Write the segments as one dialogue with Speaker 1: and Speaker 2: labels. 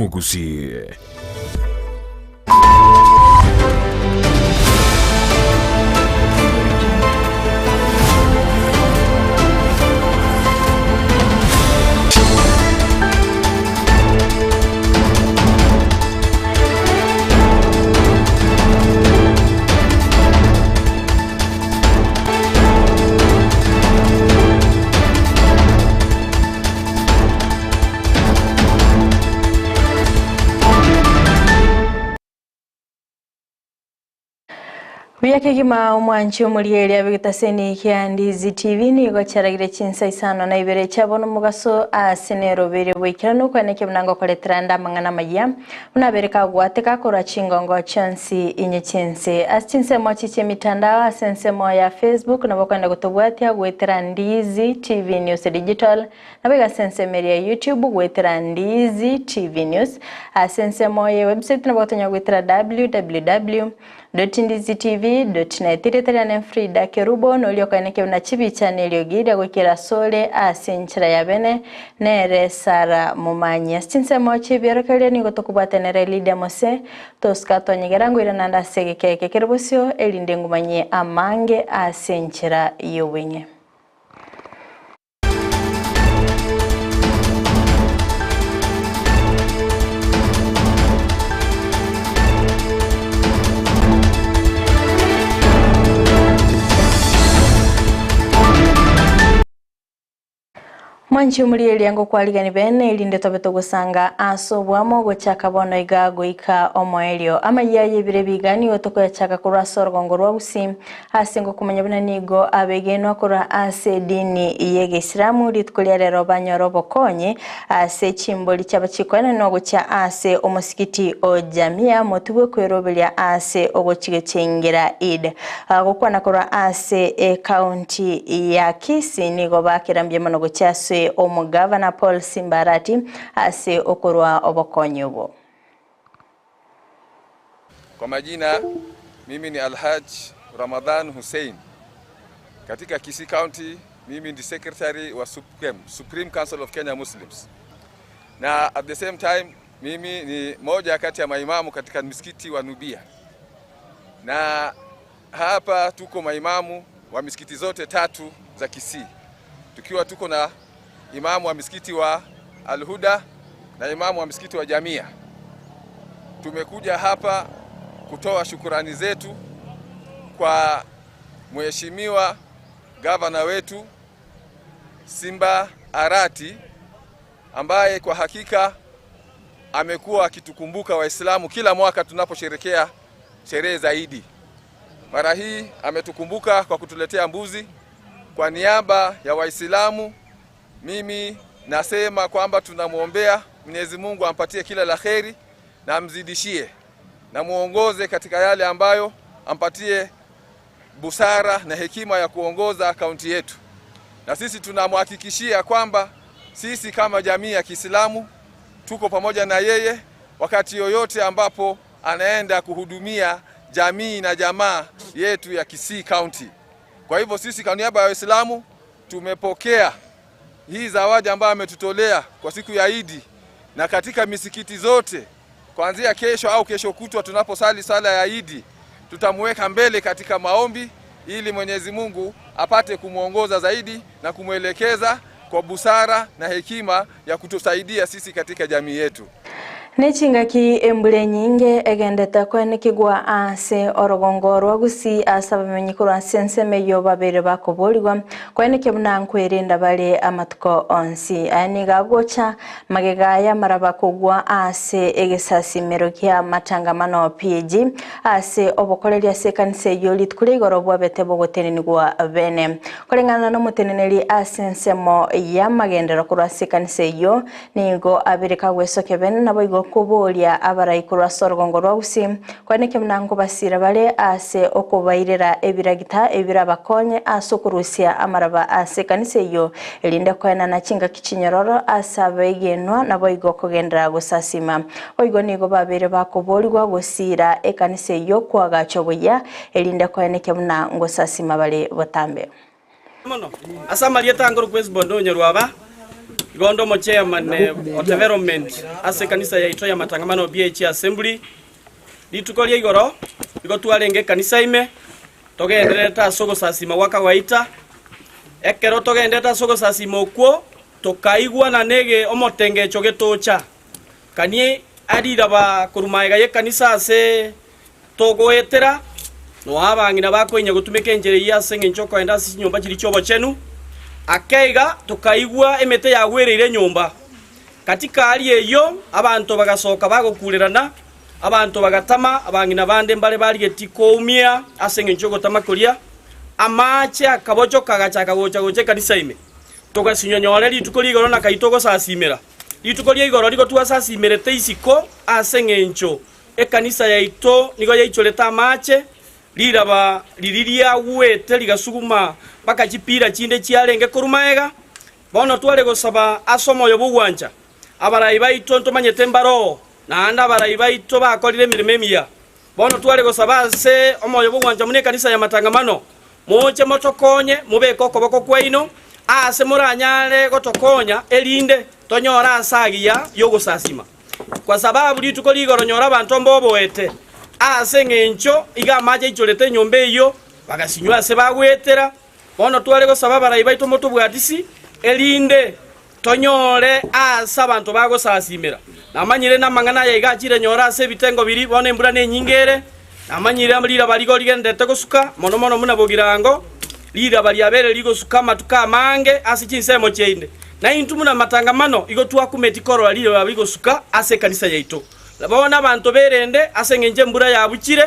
Speaker 1: Gusii.
Speaker 2: Kigima mwanchi omuliyeli abigitaseni kia Ndizi TV ni gocheragire CHINSA ISANO na IBERE chabono mugaso asenero bere bwikirano kwaneke mnango koletera ndamangana AMAYIA unabereka gwateka kora chingongo chonsi inye CHINSA CHINSA mwachiche mitandao asense ya Facebook na bokwenda gutobwatia gwetera Ndizi TV News Digital na bega sense meri ya YouTube gwetera Ndizi TV News asense ya website na bokwenda gwetera www.ndizitv.net iteterane FRIDAH KERUBO nolio kaneke unachibi channel yogira gwekera sole asenchira ya bene nere Sara MOMANYI CHINSA mochi byerekale ni gotokubatenera LYDIA MOSE toskato nyigerango irananda segeke KERUBO elinde ngumanye amange asenchira yowenye. Mwanchi umuliyeli yango kwaligani bene ilinde tobeto gusanga aso bwamo gochaka bono iga goika omoelio AMAYIA yebire bigani otoko yachaka kura sorgongo rwa Gusii asengo kumanyabuna nigo abegenwa kura ase dini yege Islamu litkulia rero banyoro bokonye ase chimboli chabachikwana nogo cha ase omusikiti o jamia motubwe kwerobelia ase ogochige chengera id gokwana kura ase county ya Kisii nigo bakirambye manogo chase omugavana Paul Simbarati ase okorwa obokonyobo.
Speaker 3: Kwa majina mimi ni Alhaj Ramadhan Hussein. Katika Kisii County mimi ni secretary wa Supreme Council of Kenya Muslims. Na at the same time mimi ni moja kati ya maimamu katika msikiti wa Nubia. Na hapa tuko maimamu wa misikiti zote tatu za Kisii. Tukiwa tuko na imamu wa misikiti wa Al-Huda na imamu wa misikiti wa Jamia. Tumekuja hapa kutoa shukurani zetu kwa mheshimiwa gavana wetu Simba Arati ambaye kwa hakika amekuwa akitukumbuka Waislamu kila mwaka tunaposherehekea sherehe za Idi. Mara hii ametukumbuka kwa kutuletea mbuzi. Kwa niaba ya Waislamu mimi nasema kwamba tunamuombea Mwenyezi Mungu ampatie kila la kheri na amzidishie na muongoze katika yale ambayo ampatie busara na hekima ya kuongoza kaunti yetu. Na sisi tunamhakikishia kwamba sisi kama jamii ya Kiislamu tuko pamoja na yeye wakati yoyote ambapo anaenda kuhudumia jamii na jamaa yetu ya Kisii County. Kwa hivyo sisi kwa niaba ya Waislamu tumepokea hii zawadi ambayo ametutolea kwa siku ya Idi, na katika misikiti zote kuanzia kesho au kesho kutwa tunaposali sala ya Idi tutamweka mbele katika maombi ili Mwenyezi Mungu apate kumuongoza zaidi na kumuelekeza kwa busara na hekima ya kutusaidia sisi katika jamii yetu.
Speaker 2: Nechingaki embule nyinge egendeta kwene kigwa ase orogongo rwa Gusii asaba menyikura senseme yo babere bakoboligwa kwene kebuna nkwerinda bale amatuko onsi ani gagocha magegaya maraba kugwa ase egesasi merokia matangamano PG ase obokoleria sekanse yo litkuligoro bwa betebo goteneni gwa bene kolengana no muteneneli asensemo ya magendero kura sekanse yo nigo abirika gwesoke bene nabo kubolia abarayikura sorgongo rwa Gusii kwaneke mnango basira bale ase okubairira ebiragita ebirabakonye asokurusia amaraba ase kanise yo elinde kwena na chinga kichinyororo asabegenwa nabo igokogendera gusasima oigo nigo babere bakoboligwa gusira ekanise yo kwagachoboya elinde kwaneke mnango sasima bale botambe
Speaker 4: Asamaria tangoro kwezi bondo nyarwaba
Speaker 1: Igondo mo chairman of development ase kanisa ya ito ya matangamano BH assembly. Litukolie igoro igo twarenge kanisa ime togendereta sogo sasima waka waita ekero togendereta sogo sasima okwo tokaigwa na nege omotenge chogetocha kanie adira ba kurumaiga ye kanisa ase togoetera no abangina bakoinya gutumeka enjere yase ngenchoko enda si nyumba kiri chobo chenu akeiga tokaigwa emete yagwereire nyumba katika hali eyo abantu bagasoka bagokurerana abantu bagatama abangina bande mbale bali getiko umia asenge nchoko tamakolia amache akabocho kagacha kagocha goche kanisa ime toka sinyonyole litukoli igoro na kaitogo sasimera litukoli igoro liko tuwa sasimere teisiko asenge ncho kanisa ya ito nigo yaicholeta amache liraba liriria wete ligasuguma paka chipira chinde chialenge korumaega bono twale gosaba asomo yo bugwancha abarayi baito ntomanyete mbaro na anda barayi baito bakolire mirememia bono twale gosaba se omoyo bugwancha mune kanisa ya matangamano moche motokonye mube kokoboko kwaino ase muranyale gotokonya elinde tonyora asagia yogosasima kwa sababu litukoli igoro nyora bantu mboboete ase ngencho iga maje icholete nyombe iyo bagasinywa se bagwetera bono twale gosaba barayi baito moto bwatisi elinde tonyore asa abantu bagosasimira namanyire namangana ya igachire nyora ase bitengo biri bono embura ne nyingere namanyire amlira baligo ligendete gosuka mono mono muna bogirango lira bali abere ligo suka matuka mange ase chinsemo cheinde na intu muna matangamano igo twa kumetikoro lira babigo suka ase kanisa yaito labona abantu berende ase ngenje mbura ya buchire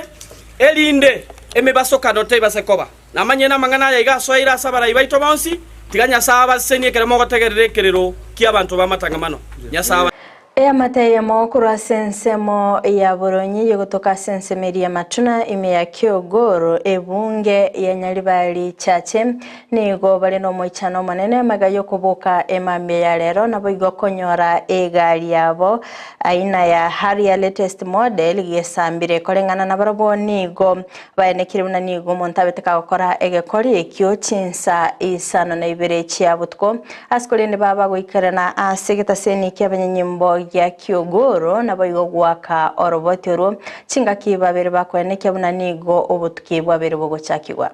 Speaker 1: elinde emebasoka note basekoba namanye namangana ya igasoira sabara ibaito bonsi tiganya saba senie keremo gotegererero ki abantu bamatangamano nyasaba
Speaker 2: Amataya mokura sensemo ya Buronyi yogotoka sensemeria matuna ime ya Kiogoro ebunge ya Nyalibali chache nigo bali no moichano manene magayo kubuka AMAYIA lero nabo igo konyora egali yabo aina ya Harrier latest model yesambire kolengana na barabo nigo bayenekire buna nigo montabeteka gukora egekori ekyo CHINSA ISANO na IBERE chiabutko askolene baba goikarana asegeta seni kyabanyimbo ya Kiogoro na boigo gwaka orobotero chingaki babere bakweneke buna nigo obutuki babere bogochakirwa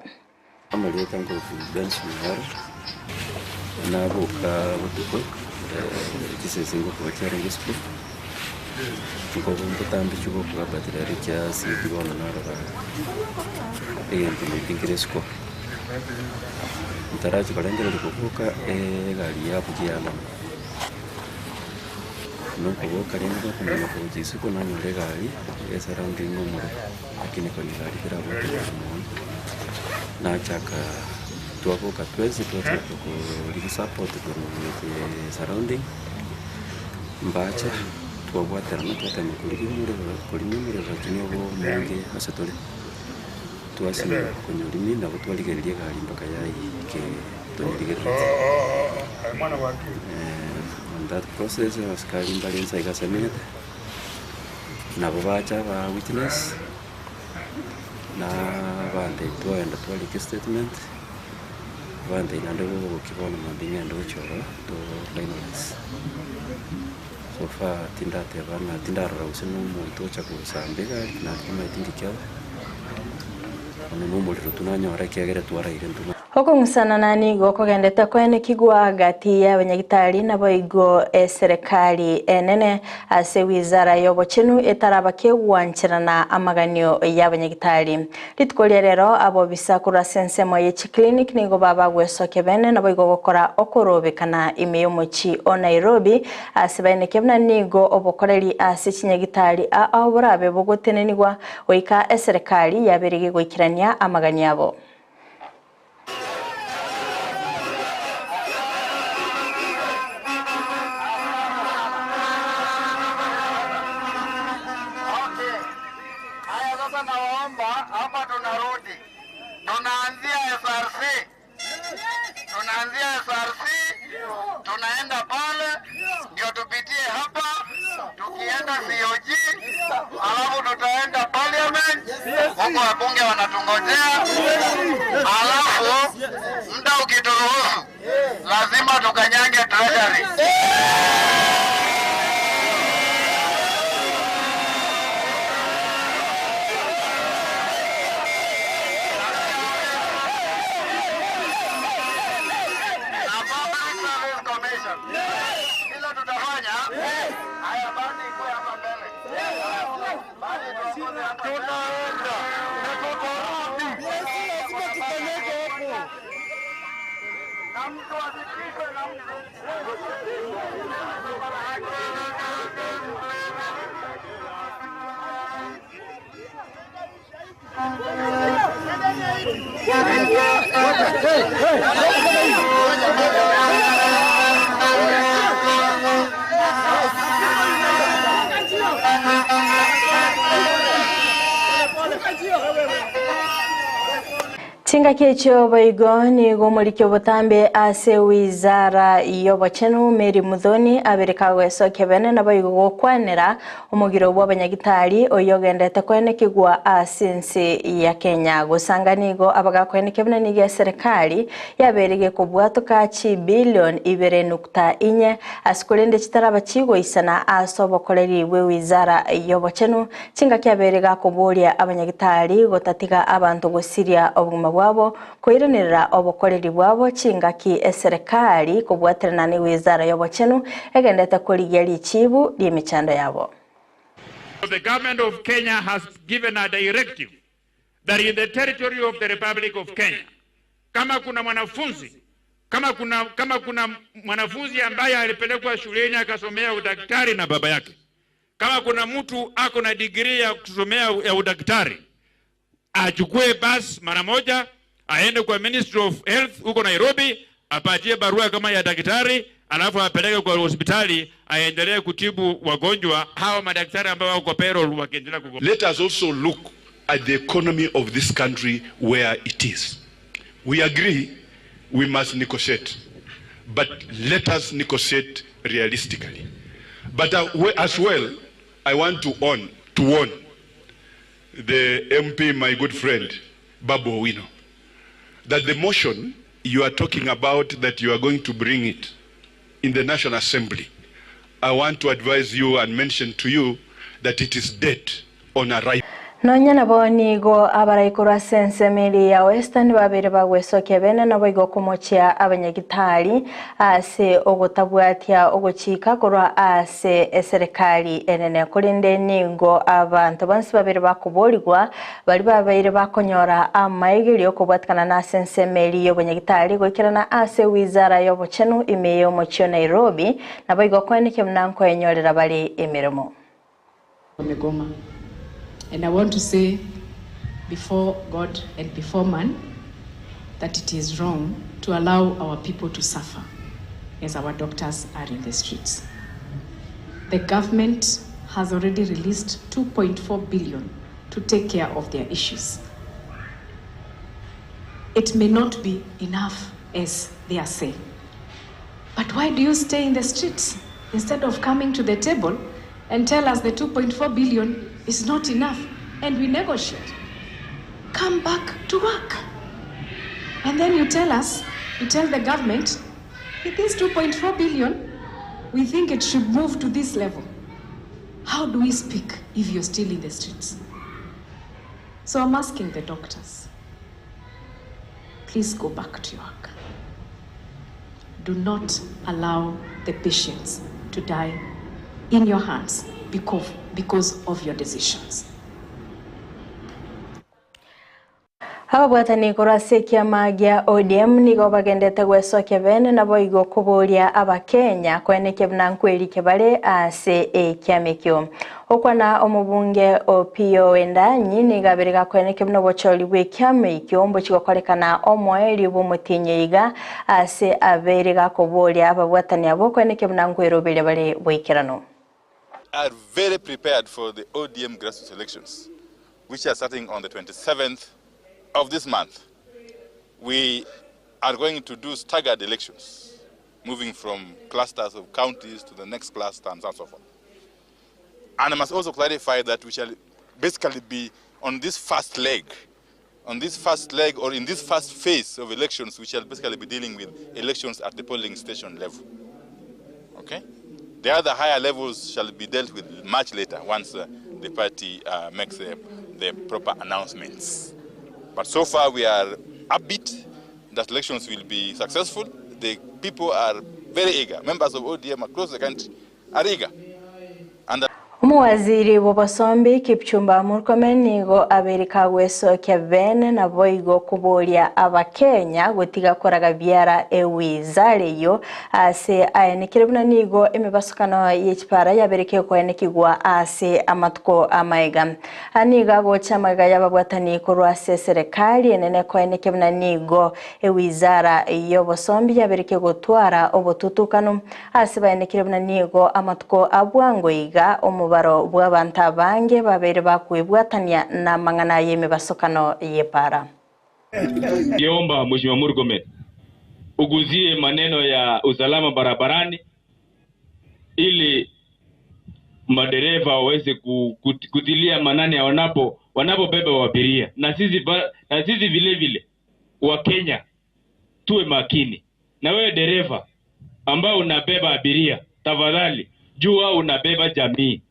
Speaker 4: amaleta ngo benchimara nabuka butuko kisesingo kubacyara ngispo ngo bumbutambi cyugo kubabatira rya sibibona narara egenti n'ingiresko ntaraje barengera kuvuka gali yapujyana nuko bokarenga kumenya kugisa ko nanyo legali surrounding ngomoro lakini kwa legali bila wote na chaka tuakoka twezi ko support ko surrounding mbacha tuwatera na tutanye kuri mure bakinyo bo munge asetole tuasina kunyurimi na butwaligerie gali mpaka yayi ke tonyirigerie that process was carrying balance I got a minute na babacha ba witness na bande to and the statement bande na ndo kibona mandinga ndo choro to finalize so far tindate bana tindaro usino muntu cha kusambega na kama tindikya ono muliro tunanyora kyagere twara irentu
Speaker 2: Hoko musana nani go kogendete kwene kigwa gati ya banyagitari nabo igo serikali enene ase wizara yobochenu etarabake wanchirana amaganyo y'abanyagitari litkolye rero abo bisakura sensemo ye clinic nigo baba gwesoke bene nabo igo gukora okorobekana imeyo muchi o Nairobi ase bene kebna nigo obokoreri ase chinyagitari aburabe bogotenenigwa oika serikali yaberege goikirania amaganyo yabo
Speaker 5: tunaenda pale ndio tupitie hapa tukienda COG, alafu tutaenda parliament, huko wabunge wanatungojea, alafu muda ukituruhusu lazima tukanyange treasury.
Speaker 2: Chinga kecho baigoni gomulikyo botambe ase wizara yobochenu Meri Muthoni abirikagwe sokebene na baigo gokwanera omugiro bw'abanyagitari oyogendete kwenekigwa asense ya Kenya gusanganigo abagakwenekebene nige serikali yaberege kubwatoka chi billion 2.4 asikulende chitaraba chigo isana asobokoleri bwe wizara yobochenu chinga kyaberega kubulia abanyagitari gotatiga abantu gosiria obuguma bwabo koiranira obukoreri bwabo chingaki eserikali kubwaterana ni wizara yobochenu egendete kurigia lichibu ly'emichando yabo.
Speaker 6: The government of Kenya has given a directive that in the territory of the Republic of Kenya, kama kuna mwanafunzi ambaye alipelekwa shuleni akasomea udaktari na baba yake, kama kuna mtu ako na degree ya kusomea ya udaktari, achukue basi mara moja aende kwa Ministry of Health huko Nairobi, apatie barua kama ya daktari, alafu apeleke kwa hospitali aendelee kutibu wagonjwa hao madaktari ambao wako kwa payroll wakiendelea kugonjwa.
Speaker 7: Let us also look at the economy of this country where it is. We agree we must negotiate, but let us negotiate realistically. But as well, I want to warn the MP, my good friend, Babu Owino, that the motion you are talking about, that you are going to bring it in the National Assembly, I want to advise you and mention to you that it is dead on arrival.
Speaker 2: Nonyana bonigo abaraikura sense meli ya Western babere bagwesokebene na boigo kumochia abanyagitari ase ogotabwatia ogochika korwa ase serikali enene kurinde ningo abantu bansi babere bakuboligwa bali babaire bakonyora amayigirio kubwatikana na sense meli y'abanyagitari goikirana ase wizara yobochenu imeyo mochio Nairobi na boigo kweneke mnanko enyorera bali emirimo
Speaker 8: Omegoma. And I want to say before God and before man that it is wrong to allow our people to suffer as our doctors are in the streets. The government has already released 2.4 billion to take care of their issues. It may not be enough as they are saying. But why do you stay in the streets instead of coming to the table and tell us the 2.4 billion is not enough and we negotiate? Come back to work. And then you tell us, you tell the government, with this 2.4 billion, we think it should move to this level. How do we speak if you're still in the streets? So I'm asking the doctors, please go back to work. Do not allow the patients to die in your hands because of your decisions.
Speaker 2: Ababwatani kurasekia magia ODM nigo bagendete gwesokia bene na boigo kuburia abakenya kweneke bnankweli kebale ase ekiamekyo okwana omubunge Opio Wendanyi nigaberega kweneke bno bocholi bwekiamekyo mbo chigokolekana omweli bumutinyiga ase aberega kuburia ababwatani abo kweneke bnankwero bele bale bwekirano
Speaker 9: are very prepared for the ODM grassroots elections, which are starting on the 27th of this month. We are going to do staggered elections, moving from clusters of counties to the next cluster and so forth. And I must also clarify that we shall basically be on this first leg. On this first leg, or in this first phase of elections, we shall basically be dealing with elections at the polling station level. Okay? The other higher levels shall be dealt with much later, once the party makes the proper announcements. But so far we are upbeat that elections will be successful. The people are very eager. Members of ODM across the country are eager. And
Speaker 2: Umuwaziri w'obosombi Kipchumba Murkomen nigo abereka gweso kevene na boigo kubolia abakenya gutiga koraga byara ewizaleyo ase ayenekerebuna nigo emibasukano y'ekipara yabereke ko enekigwa ase amatuko amayiga aniga go chamaga yababwatani kurwa serikali enene ko enekebuna nigo ewizara y'obosombi yabereke gotwara obotutukano ase bayenekerebuna nigo amatuko abwango iga baro bw'abantu bange babere bakwibwatania na mangana y'emibasokano y'epara.
Speaker 10: Kiomba Mheshimiwa Murkomen uguzie maneno ya usalama barabarani ili madereva waweze kutilia manani wanapobeba abiria, na sisi vile vile wa Kenya tuwe makini. Na wewe dereva ambao unabeba abiria, tafadhali jua unabeba jamii.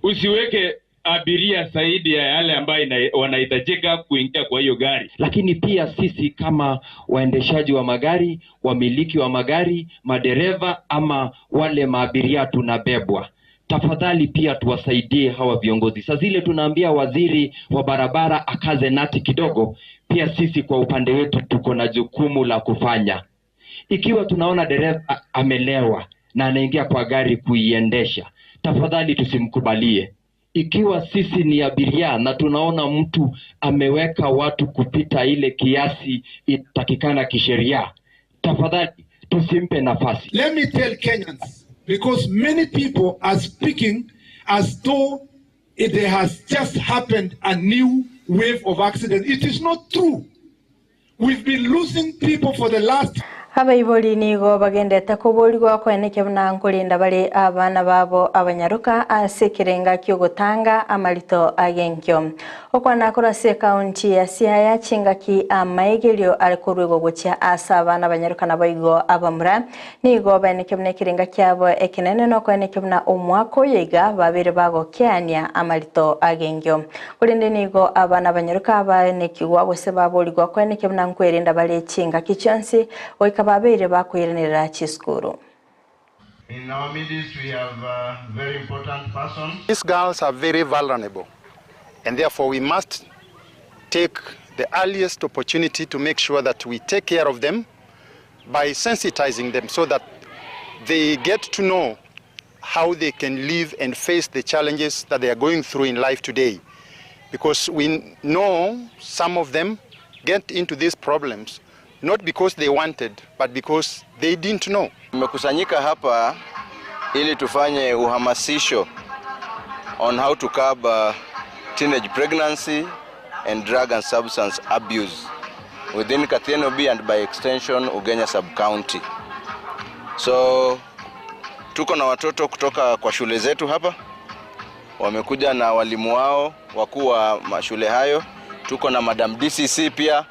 Speaker 10: Usiweke abiria zaidi ya yale ambayo wanahitajika kuingia kwa hiyo gari.
Speaker 11: Lakini pia sisi kama waendeshaji wa magari, wamiliki wa magari, madereva ama wale maabiria tunabebwa, tafadhali pia tuwasaidie hawa viongozi. Sasa zile tunaambia waziri wa barabara akaze nati kidogo, pia sisi kwa upande wetu tuko na jukumu la kufanya. Ikiwa tunaona dereva amelewa na anaingia kwa gari kuiendesha, tafadhali tusimkubalie. Ikiwa sisi ni abiria na tunaona mtu ameweka watu kupita ile kiasi itakikana kisheria, tafadhali tusimpe nafasi.
Speaker 12: Let me tell Kenyans, because many people are speaking as though there has just happened a new wave of accidents. It is not true. We've been losing people for the last
Speaker 2: Abaiboli nigo bagendete kuburirwa kwenekebuna nkulinda bali abana babo abanyaruka asekirenga kyogotanga amalito agenkyo okwana kurase county ya Siaya chingaki amayigelyo alikurwego gocha asa abana abanyaruka naboigo abamura nigo banekebuna kirenga kyabo ekinene no kwenekebuna omwako yega babere bago kyania amalito agenkyo kulinde nigo abana abanyaruka abanekiwa bose baborirwa kwenekebuna nkwerinda bali chingaki chonsi babere bakwirenera chiskuru.
Speaker 13: In our midst we have a very important person.
Speaker 14: These girls are very vulnerable, and therefore we must take the earliest opportunity to make sure that we take care of them by sensitizing them so that they get to know how they can live and face the challenges that they are going through in life today. Because we know some of them get into these problems not because they wanted, but because they didn't know.
Speaker 15: Tumekusanyika hapa ili tufanye uhamasisho on how to curb teenage pregnancy and drug and substance abuse within Katieno B and by extension Ugenya sub-county. So tuko na watoto kutoka kwa shule zetu hapa, wamekuja na walimu wao wakuu wa mashule hayo. Tuko na Madam DCC pia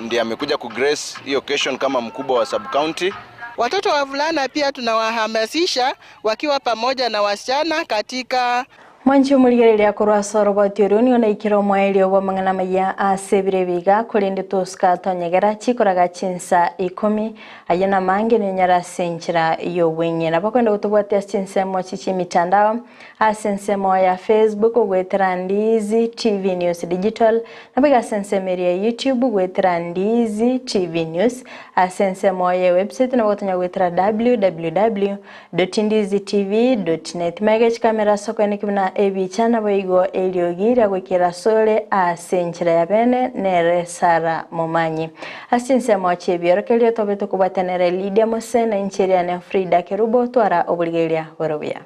Speaker 15: ndiye amekuja kugrace hii occasion kama mkubwa wa sub-county.
Speaker 16: Watoto wavulana pia tunawahamasisha wakiwa pamoja na wasichana katika
Speaker 2: Mwanju muligereria kurwa soroboti uruni ona ikiro mwaili obo mangana maya asebire biga kulinde toska tonyegera chikoraga CHINSA 10 ayana mange nenyara senchira yo wenye na bakwenda gutubwatia CHINSA mo chichi mitandao asensemo ya Facebook gwetera Ndizi TV News Digital na biga sensemo ya YouTube gwetera Ndizi TV News asensemo ya website na botonya gwetera www.ndizitv.net magech kamera soko nikibna ebichana boigo eliogira gwikira sole asenchira ya bene nere Sara MOMANYI asinse moche biorokelio tobeto kubatenere LYDIA MOSE na incheria na FRIDAH KERUBO twara obuligeria werobia.